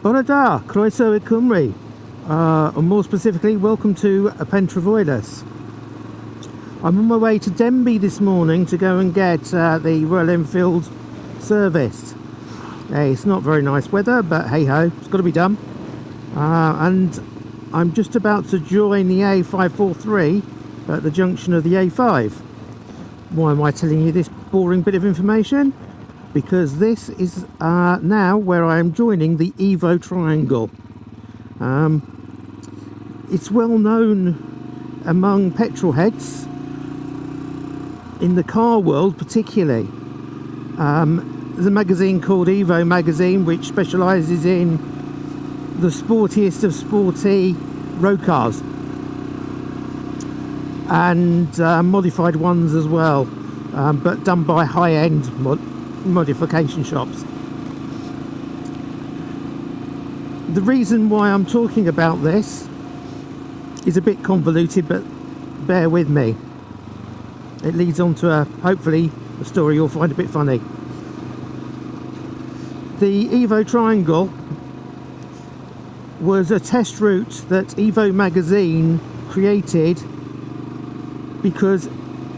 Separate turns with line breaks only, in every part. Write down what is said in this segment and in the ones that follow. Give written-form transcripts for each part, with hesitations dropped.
Bonada, Croeso I Cymru, or more specifically, welcome to Pentravoilus. I'm on my way to Denbigh this morning to go and get the Royal Enfield serviced. It's not very nice weather, but hey ho, it's got to be done. And I'm just about to join the A543 at the junction of the A5. Why am I telling you this boring bit of information? Because this is now where I am joining the EVO Triangle. It's well known among petrol heads, in the car world particularly. There's a magazine called EVO magazine which specialises in the sportiest of sporty road cars and modified ones as well, but done by high-end modification shops. The reason why I'm talking about this is a bit convoluted, but bear with me. It leads on to hopefully a story you'll find a bit funny. The EVO Triangle was a test route that EVO magazine created because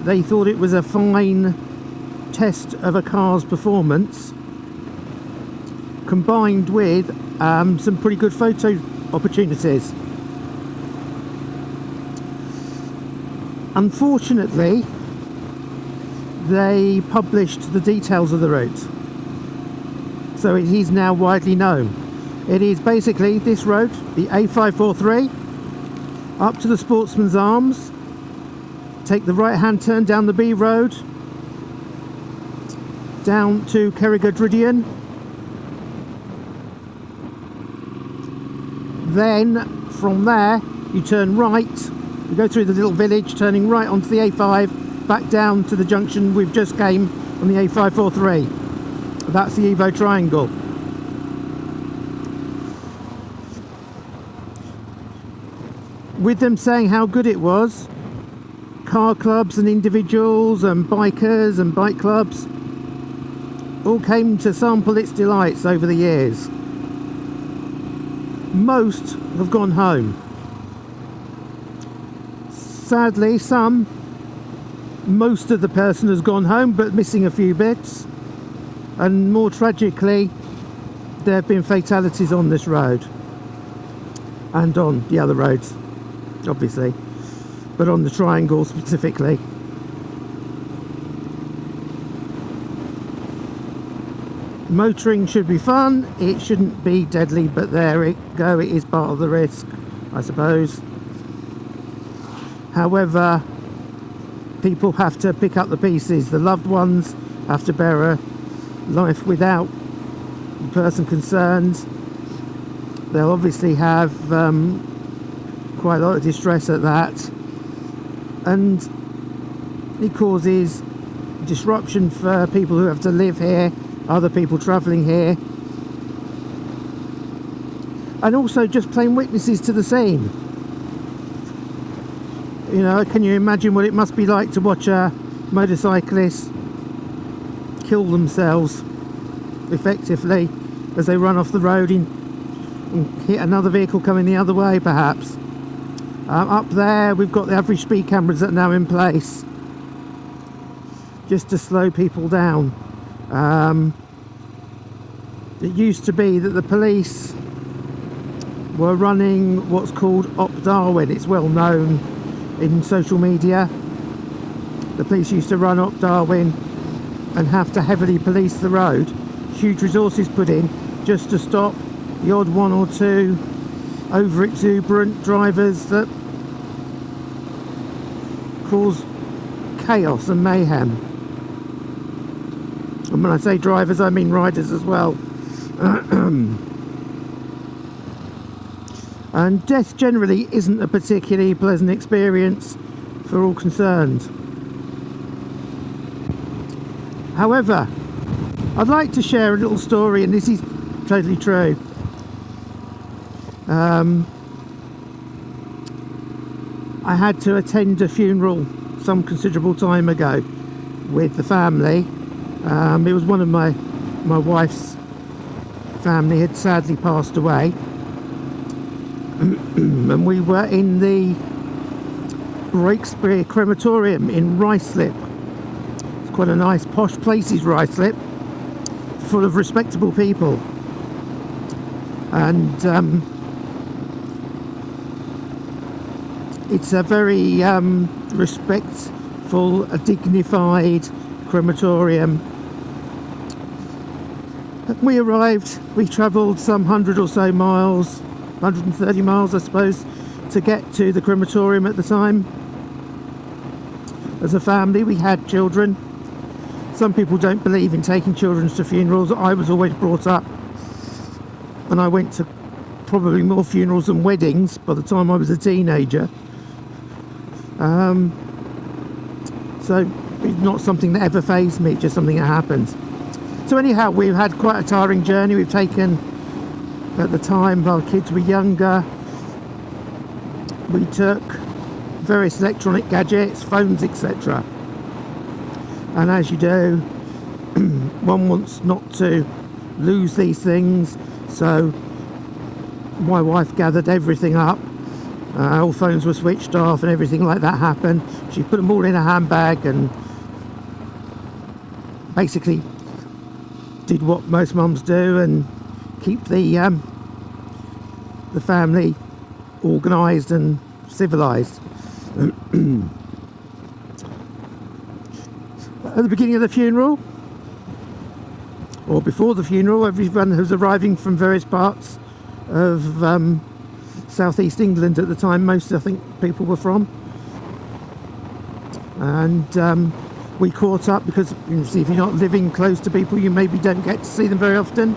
they thought it was a fine test of a car's performance combined with some pretty good photo opportunities. Unfortunately, they published the details of the route, so it is now widely known. It is basically this road, the A543, up to the Sportsman's Arms, take the right hand turn down the B road, down to Cerrig-y-Drudion, then from there you turn right, you go through the little village, turning right onto the A5, back down to the junction we've just came on the A543. That's the EVO Triangle. With them saying how good it was, car clubs and individuals and bikers and bike clubs all came to sample its delights over the years. Most have gone home. Sadly, most of the person has gone home, but missing a few bits. And more tragically, there have been fatalities on this road and on the other roads, obviously, but on the Triangle specifically. Motoring should be fun, it shouldn't be deadly, but there it go, it is part of the risk, I suppose. However, people have to pick up the pieces. The loved ones have to bear a life without the person concerned. They'll obviously have quite a lot of distress at that, and it causes disruption for people who have to live here, other people travelling here, and also just plain witnesses to the scene. You know, can you imagine what it must be like to watch a motorcyclist kill themselves effectively as they run off the road and hit another vehicle coming the other way, perhaps. Up there we've got the average speed cameras that are now in place just to slow people down. It used to be that the police were running what's called Op Darwin. It's well known in social media. The police used to run Op Darwin and have to heavily police the road. Huge resources put in just to stop the odd one or two over exuberant drivers that cause chaos and mayhem. And when I say drivers, I mean riders as well. And death generally isn't a particularly pleasant experience for all concerned. However, I'd like to share a little story, and this is totally true. I had to attend a funeral some considerable time ago with the family. It was one of my wife's family had sadly passed away. And we were in the Breakspear crematorium in Ruislip. It's quite a nice posh place, is Ruislip, full of respectable people. And it's a very respectful, dignified crematorium. We arrived, we travelled some 100 or so miles, 130 miles I suppose, to get to the crematorium at the time. As a family, we had children. Some people don't believe in taking children to funerals. I was always brought up, and I went to probably more funerals than weddings by the time I was a teenager. So it's not something that ever fazed me, just something that happened. So anyhow, we've had quite a tiring journey. We've taken, at the time our kids were younger, we took various electronic gadgets, phones, etc. And as you do, one wants not to lose these things, so my wife gathered everything up. All phones were switched off and everything like that happened. She put them all in a handbag and basically did what most mums do and keep the family organised and civilised. At the beginning of the funeral, or before the funeral, everyone who's arriving from various parts of southeast England at the time, most I think people were from, and we caught up because if you're not living close to people, you maybe don't get to see them very often.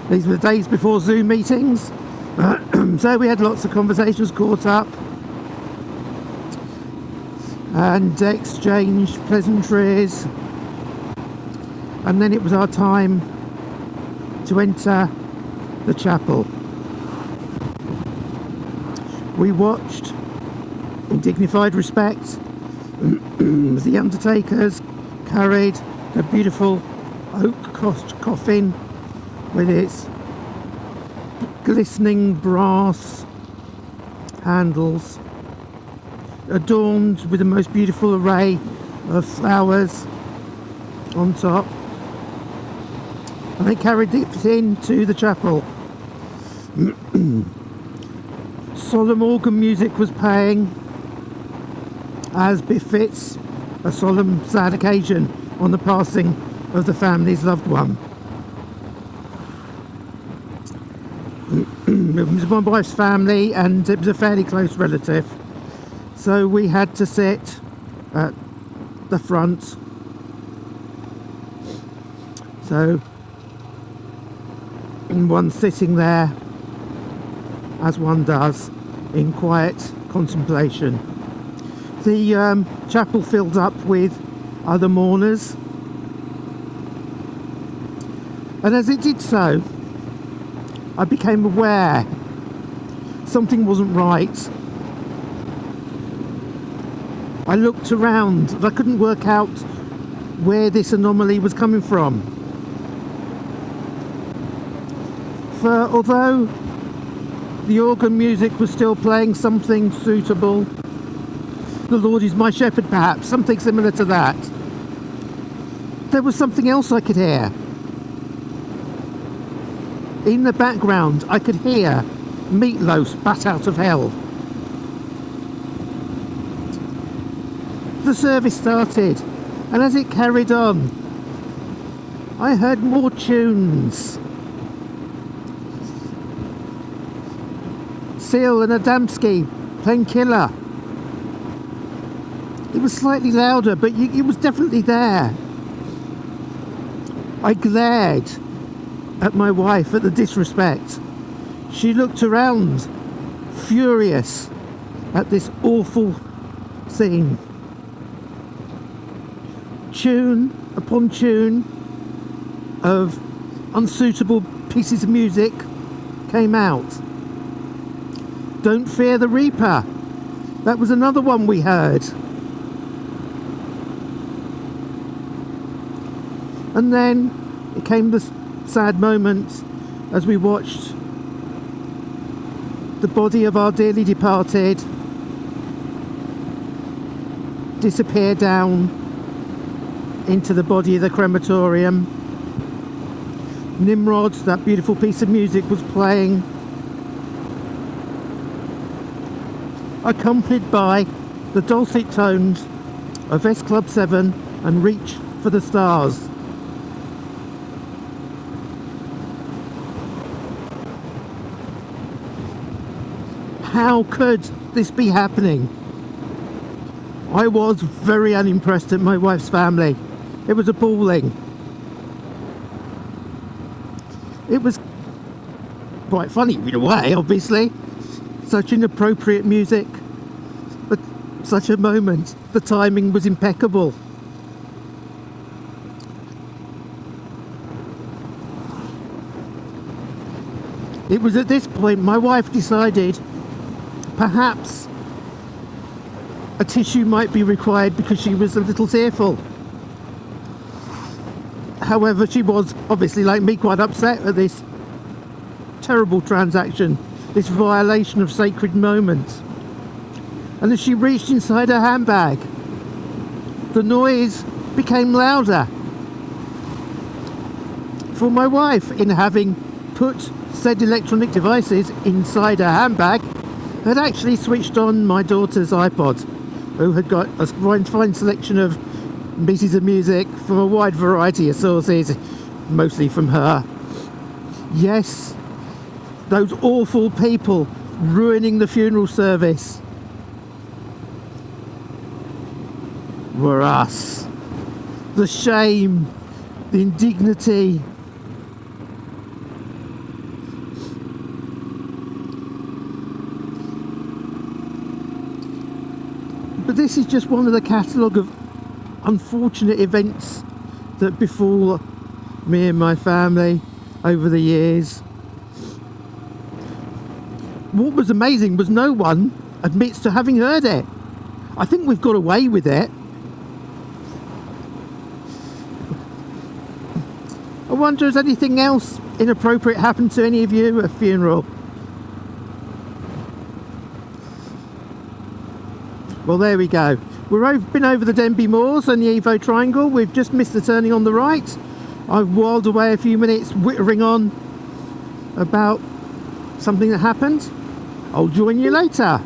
These were the days before Zoom meetings, so we had lots of conversations, caught up and exchanged pleasantries, and then it was our time to enter the chapel. We watched in dignified respect as the undertakers carried a beautiful oak coffin with its glistening brass handles, adorned with the most beautiful array of flowers on top, and they carried it into the chapel. Solemn organ music was playing, as befits a solemn, sad occasion on the passing of the family's loved one. It was my wife's family, and it was a fairly close relative, so we had to sit at the front. So one sitting there, as one does, in quiet contemplation. The chapel filled up with other mourners, and as it did so, I became aware something wasn't right. I looked around and I couldn't work out where this anomaly was coming from. For although the organ music was still playing something suitable, "The Lord is my shepherd," perhaps, something similar to that, there was something else I could hear. In the background, I could hear Meatloaf's "Bat Out of Hell." The service started, and as it carried on, I heard more tunes. Seal and Adamski playing Killer. It was slightly louder, but it was definitely there. I glared at my wife at the disrespect. She looked around, furious at this awful scene. Tune upon tune of unsuitable pieces of music came out. "Don't Fear the Reaper," that was another one we heard. And then it came the sad moment as we watched the body of our dearly departed disappear down into the body of the crematorium. Nimrod, that beautiful piece of music, was playing, accompanied by the dulcet tones of S Club 7 and Reach for the Stars. How could this be happening? I was very unimpressed at my wife's family. It was appalling. It was quite funny in a way, obviously. Such inappropriate music, but such a moment. The timing was impeccable. It was at this point my wife decided perhaps a tissue might be required because she was a little tearful. However, she was obviously, like me, quite upset at this terrible transaction, this violation of sacred moments. And as she reached inside her handbag, the noise became louder. For my wife, in having put said electronic devices inside her handbag, had actually switched on my daughter's iPod, who had got a fine selection of pieces of music from a wide variety of sources, mostly from her. Yes, those awful people ruining the funeral service were us. The shame, the indignity. But this is just one of the catalogue of unfortunate events that befall me and my family over the years. What was amazing was no one admits to having heard it. I think we've got away with it. I wonder, has anything else inappropriate happened to any of you at a funeral? Well, there we go. We've been over the Denbigh Moors and the EVO Triangle. We've just missed the turning on the right. I've whiled away a few minutes whittering on about something that happened. I'll join you later.